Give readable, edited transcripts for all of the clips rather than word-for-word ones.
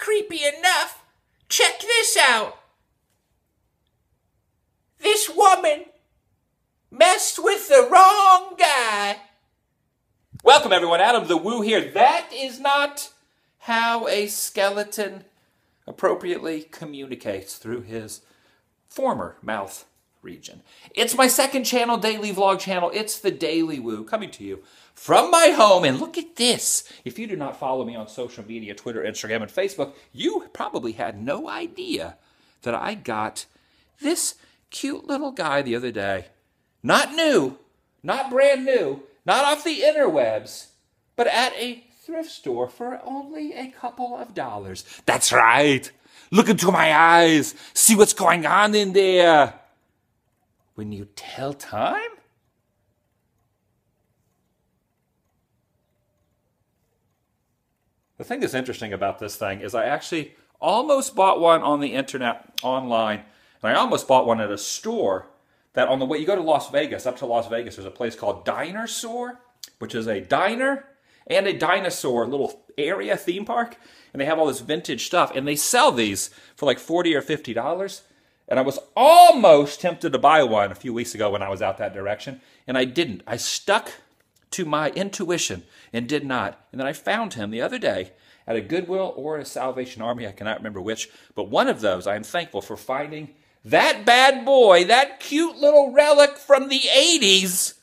creepy enough. Check this out. This woman messed with the wrong guy. Welcome everyone, AdamTheWoo here. That is not how a skeleton appropriately communicates through his former mouth region. It's my second channel, daily vlog channel. It's TheDailyWoo, coming to you from my home. And look at this. If you do not follow me on social media, Twitter, Instagram, and Facebook, you probably had no idea that I got this cute little guy the other day. Not new, not brand new, not off the interwebs, but at a thrift store for only a couple of dollars. That's right. Look into my eyes. See what's going on in there. When you tell time? The thing that's interesting about this thing is I actually almost bought one on the internet online, and I almost bought one at a store that on the way you go to Las Vegas, up to Las Vegas, there's a place called Dinosaur, which is a diner and a dinosaur little area theme park, and they have all this vintage stuff, and they sell these for like $40 or $50. And I was almost tempted to buy one a few weeks ago when I was out that direction, and I didn't. I stuck to my intuition and did not. And then I found him the other day at a Goodwill or a Salvation Army, I cannot remember which, but one of those I am thankful for finding that bad boy, that cute little relic from the 80s,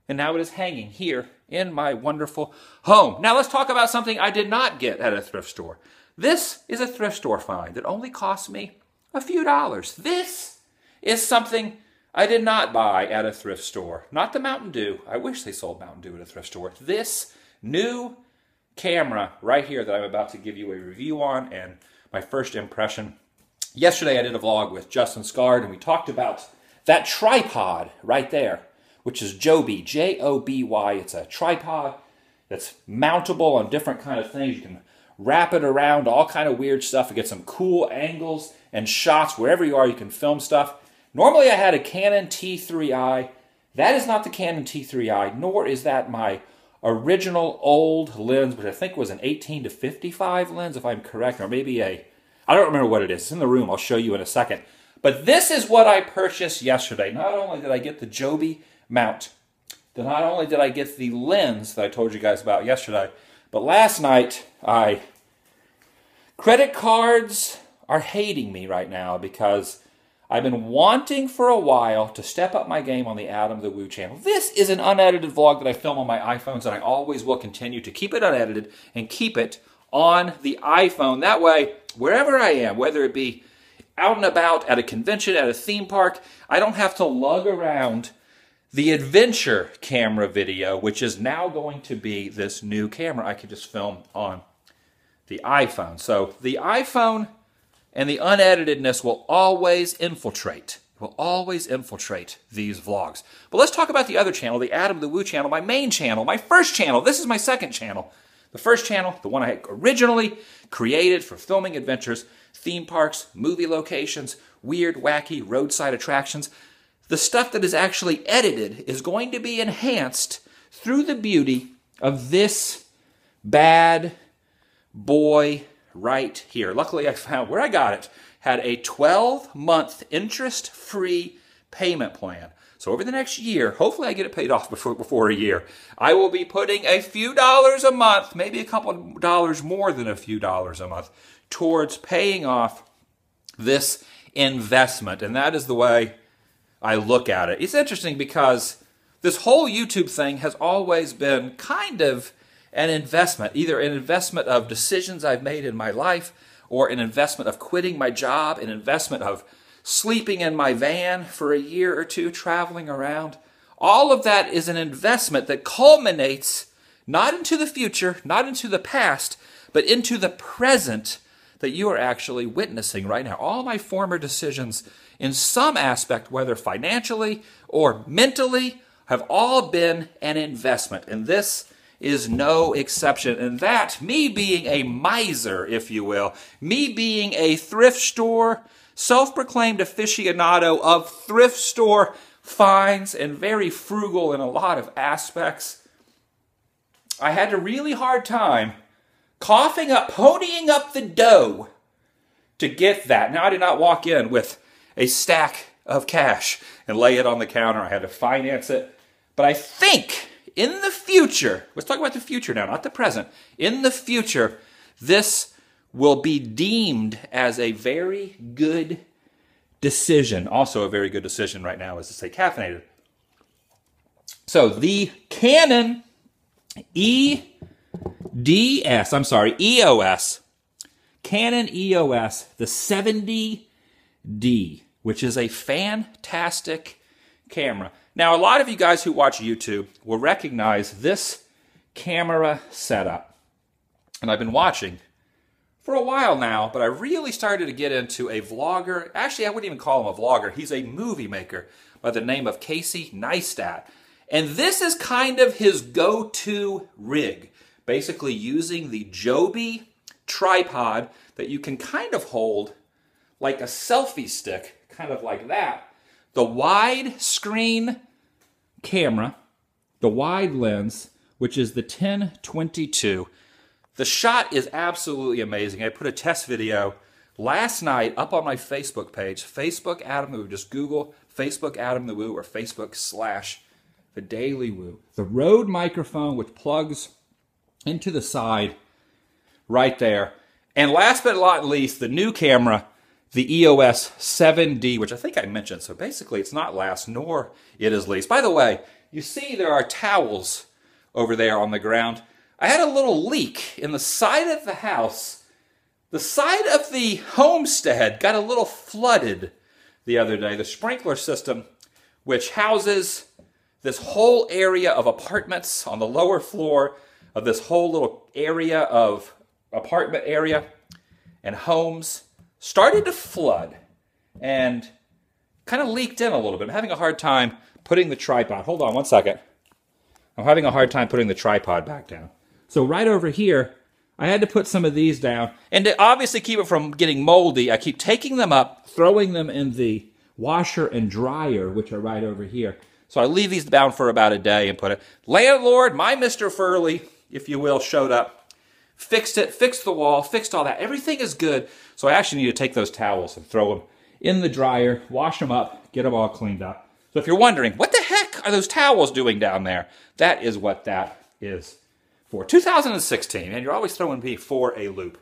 and now it is hanging here in my wonderful home. Now let's talk about something I did not get at a thrift store. This is a thrift store find that only cost me a few dollars. This is something I did not buy at a thrift store. Not the Mountain Dew. I wish they sold Mountain Dew at a thrift store. This new camera right here that I'm about to give you a review on and my first impression. Yesterday I did a vlog with Justin Scard and we talked about that tripod right there, which is Joby, J-O-B-Y. It's a tripod that's mountable on different kind of things. You can wrap it around all kind of weird stuff to get some cool angles and shots. Wherever you are, you can film stuff. Normally I had a Canon T3i. That is not the Canon T3i, nor is that my original old lens, which I think was an 18 to 55 lens, if I'm correct, or maybe I don't remember what it is. It's in the room. I'll show you in a second. But this is what I purchased yesterday. Not only did I get the Joby mount, not only did I get the lens that I told you guys about yesterday, but last night, credit cards are hating me right now because I've been wanting for a while to step up my game on the AdamTheWoo channel. This is an unedited vlog that I film on my iPhones, and I always will continue to keep it unedited and keep it on the iPhone. That way, wherever I am, whether it be out and about, at a convention, at a theme park, I don't have to lug around the adventure camera video, which is now going to be this new camera I can just film on the iPhone. So the iPhone and the uneditedness will always infiltrate. These vlogs. But let's talk about the other channel, the AdamTheWoo channel, my main channel, my first channel. This is my second channel. The first channel, the one I originally created for filming adventures, theme parks, movie locations, weird, wacky roadside attractions. The stuff that is actually edited is going to be enhanced through the beauty of this bad boy right here. Luckily, I found where I got it had a 12-month interest-free payment plan. So over the next year, hopefully I get it paid off before a year, I will be putting a few dollars a month, maybe a couple of dollars more than a few dollars a month, towards paying off this investment. And that is the way I look at it. It's interesting because this whole YouTube thing has always been kind of an investment, either an investment of decisions I've made in my life, or an investment of quitting my job, an investment of sleeping in my van for a year or two, traveling around. All of that is an investment that culminates not into the future, not into the past, but into the present that you are actually witnessing right now. All my former decisions in some aspect, whether financially or mentally, have all been an investment. And this is no exception. And that, me being a miser, if you will, me being a thrift store, self-proclaimed aficionado of thrift store finds and very frugal in a lot of aspects, I had a really hard time coughing up, ponying up the dough to get that. Now, I did not walk in with a stack of cash and lay it on the counter. I had to finance it. But I think in the future, let's talk about the future now, not the present. In the future, this will be deemed as a very good decision. Also a very good decision right now is to stay caffeinated. So the Canon EOS, Canon EOS, the 70D, which is a fantastic camera. Now, a lot of you guys who watch YouTube will recognize this camera setup. And I've been watching for a while now, but I really started to get into a vlogger. Actually, I wouldn't even call him a vlogger. He's a movie maker by the name of Casey Neistat. And this is kind of his go-to rig. Basically using the Joby tripod that you can kind of hold like a selfie stick, kind of like that. The wide screen camera, the wide lens, which is the 1022. The shot is absolutely amazing. I put a test video last night up on my Facebook page, Facebook AdamTheWoo. Just Google Facebook AdamTheWoo or Facebook/TheDailyWoo. The Rode microphone, which plugs into the side right there. And last but not least, the new camera, the EOS 7D, which I think I mentioned. So basically, it's not last, nor it is least. By the way, you see there are towels over there on the ground. I had a little leak in the side of the house. The side of the homestead got a little flooded the other day. The sprinkler system, which houses this whole area of apartments on the lower floor of this whole little area of apartment area and homes, started to flood and kind of leaked in a little bit. I'm having a hard time putting the tripod. Hold on one second. I'm having a hard time putting the tripod back down. So right over here, I had to put some of these down. And to obviously keep it from getting moldy, I keep taking them up, throwing them in the washer and dryer, which are right over here. So I leave these down for about a day and put it. Landlord, my Mr. Furley, if you will, showed up, fixed it, fixed the wall, fixed all that. Everything is good. So I actually need to take those towels and throw them in the dryer, wash them up, get them all cleaned up. So if you're wondering, what the heck are those towels doing down there? That is what that is for. 2016, and you're always throwing me for a loop.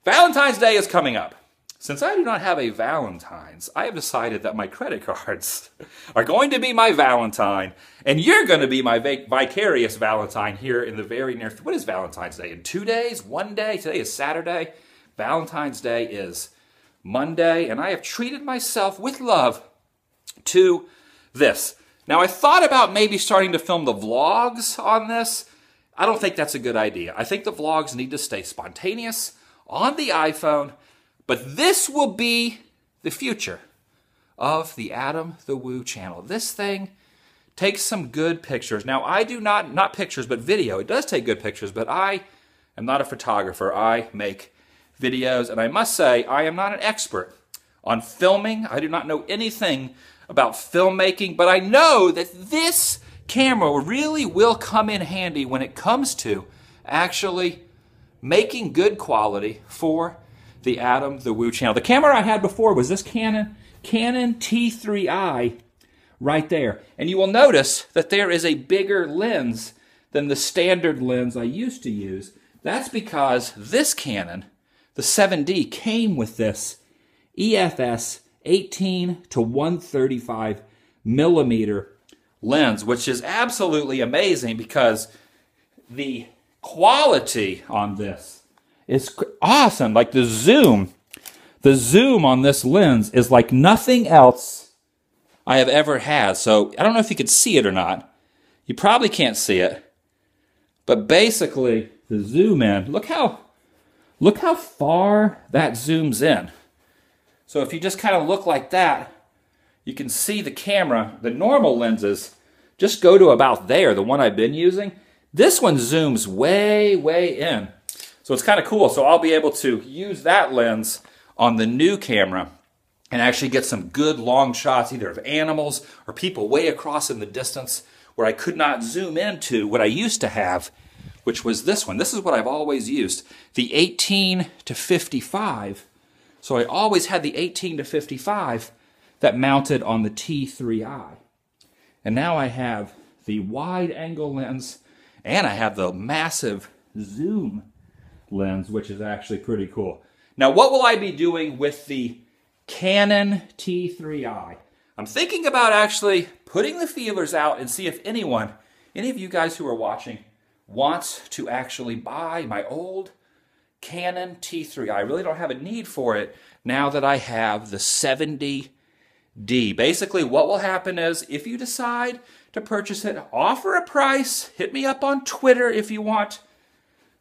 Valentine's Day is coming up. Since I do not have a Valentine's, I have decided that my credit cards are going to be my Valentine, and you're going to be my vicarious Valentine here in the very near future. What is Valentine's Day? In 2 days? 1 day? Today is Saturday. Valentine's Day is Monday, and I have treated myself with love to this. Now, I thought about maybe starting to film the vlogs on this. I don't think that's a good idea. I think the vlogs need to stay spontaneous on the iPhone, but this will be the future of the AdamTheWoo channel. This thing takes some good pictures. Now, I do not pictures, but video. It does take good pictures, but I am not a photographer. I make videos, and I must say, I am not an expert on filming. I do not know anything about filmmaking, but I know that this camera really will come in handy when it comes to actually making good quality for the AdamTheWoo channel. The camera I had before was this Canon T3i right there. And you will notice that there is a bigger lens than the standard lens I used to use. That's because this Canon, the 7D, came with this EFS 18 to 135 millimeter lens, which is absolutely amazing because the quality on this is awesome. Like the zoom on this lens is like nothing else I have ever had. So I don't know if you could see it or not. You probably can't see it. But basically, the zoom in, look how far that zooms in. So if you just kind of look like that, you can see the camera. The normal lenses just go to about there, the one I've been using. This one zooms way, way in. So it's kind of cool. So I'll be able to use that lens on the new camera and actually get some good long shots, either of animals or people way across in the distance where I could not zoom into what I used to have which was this one. This is what I've always used, the 18 to 55. So I always had the 18 to 55 that mounted on the T3i. And now I have the wide angle lens, and I have the massive zoom lens, which is actually pretty cool. Now, what will I be doing with the Canon T3i? I'm thinking about actually putting the feelers out and see if any of you guys who are watching, wants to actually buy my old Canon T3i. I really don't have a need for it now that I have the 70D. Basically, what will happen is if you decide to purchase it, offer a price, hit me up on Twitter if you want.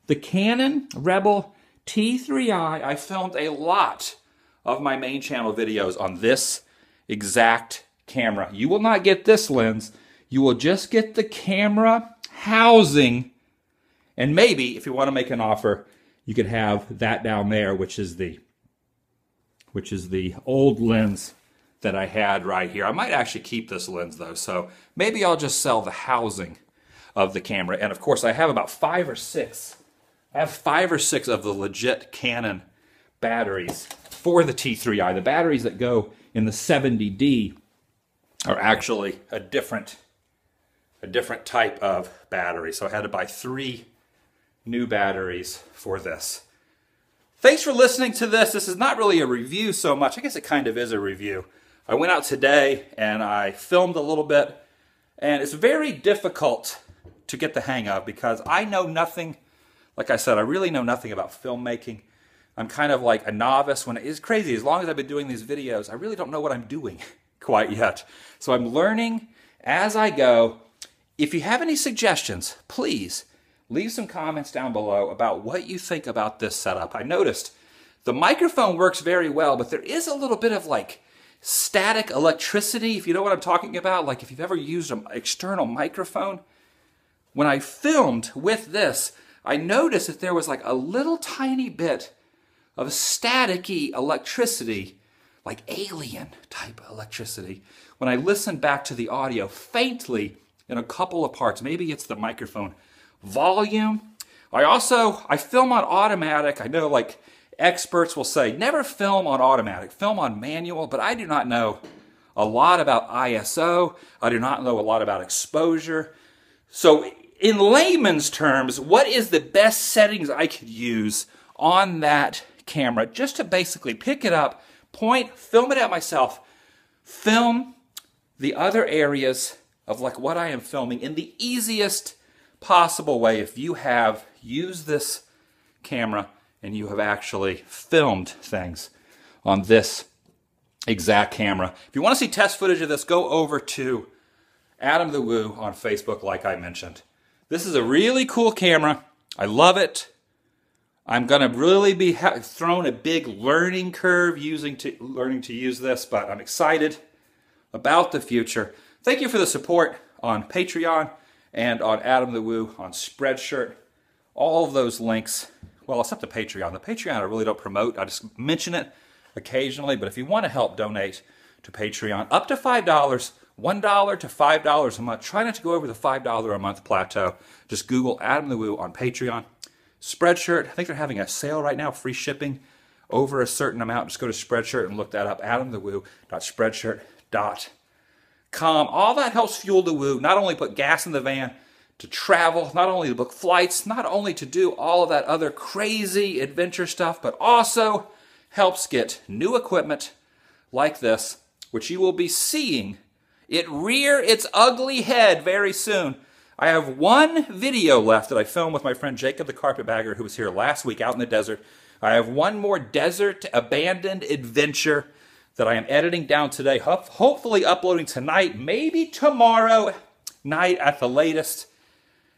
The Canon Rebel T3i, I filmed a lot of my main channel videos on this exact camera. You will not get this lens. You will just get the camera housing, and maybe if you want to make an offer, you could have that down there, which is the old lens that I had right here. I might actually keep this lens though, so maybe I'll just sell the housing of the camera. And of course, I have about 5 or 6. I have 5 or 6 of the legit Canon batteries for the T3i. The batteries that go in the 70D are actually a different type of battery. So I had to buy 3 new batteries for this. Thanks for listening to this. This is not really a review so much. I guess it kind of is a review. I went out today and I filmed a little bit, and it's very difficult to get the hang of because I know nothing. Like I said, I really know nothing about filmmaking. I'm kind of like a novice. It's crazy. As long as I've been doing these videos, I really don't know what I'm doing quite yet. So I'm learning as I go. If you have any suggestions, please leave some comments down below about what you think about this setup. I noticed the microphone works very well, but there is a little bit of like static electricity, if you know what I'm talking about. Like if you've ever used an external microphone. When I filmed with this, I noticed that there was like a little tiny bit of staticky electricity, like alien type electricity, when I listened back to the audio faintly in a couple of parts. Maybe it's the microphone volume. I film on automatic. I know like experts will say, never film on automatic, film on manual, but I do not know a lot about ISO. I do not know a lot about exposure. So in layman's terms, what is the best settings I could use on that camera just to basically pick it up, point, film it at myself, film the other areas of like what I am filming in the easiest possible way if you have used this camera and you have actually filmed things on this exact camera. If you want to see test footage of this, go over to AdamTheWoo on Facebook like I mentioned. This is a really cool camera. I love it. I'm going to really be thrown a big learning curve learning to use this, but I'm excited about the future. Thank you for the support on Patreon and on AdamTheWoo on Spreadshirt. All of those links, well, except the Patreon. The Patreon I really don't promote. I just mention it occasionally, but if you want to help donate to Patreon, up to $5, $1 to $5 a month. Try not to go over the $5 a month plateau. Just Google AdamTheWoo on Patreon. Spreadshirt, I think they're having a sale right now, free shipping over a certain amount. Just go to Spreadshirt and look that up, AdamTheWoo.spreadshirt.com. All that helps fuel the woo, not only put gas in the van to travel, not only to book flights, not only to do all of that other crazy adventure stuff, but also helps get new equipment like this, which you will be seeing it rear its ugly head very soon. I have one video left that I filmed with my friend Jacob the Carpetbagger, who was here last week out in the desert. I have one more desert abandoned adventure that I am editing down today, hopefully uploading tonight, maybe tomorrow night at the latest.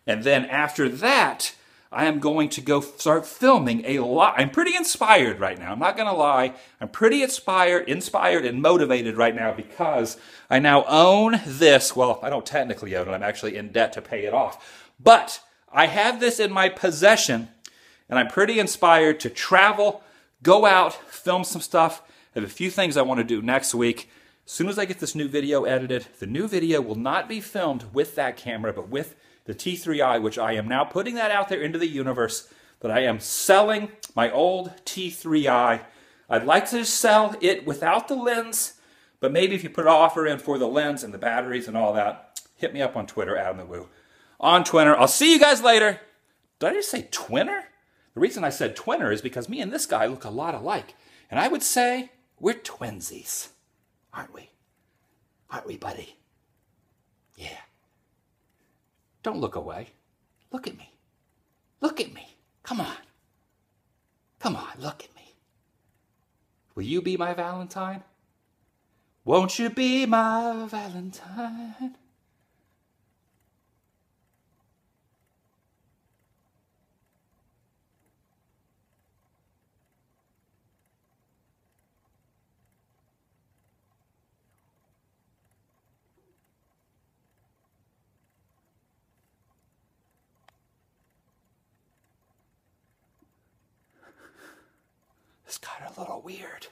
And then after that, I am going to go start filming a lot. I'm pretty inspired right now. I'm not going to lie. I'm pretty inspired and motivated right now because I now own this. Well, I don't technically own it. I'm actually in debt to pay it off. But I have this in my possession, and I'm pretty inspired to travel, go out, film some stuff. I have a few things I want to do next week. As soon as I get this new video edited, the new video will not be filmed with that camera, but with the T3i, which I am now putting that out there into the universe, that I am selling my old T3i. I'd like to sell it without the lens, but maybe if you put an offer in for the lens and the batteries and all that, hit me up on Twitter, AdamTheWoo. On Twitter. I'll see you guys later. Did I just say twinner? The reason I said twinner is because me and this guy look a lot alike. And I would say we're twinsies. Aren't we? Aren't we, buddy? Yeah. Don't look away. Look at me. Look at me. Come on. Come on, look at me. Will you be my Valentine? Won't you be my Valentine? This got a little weird.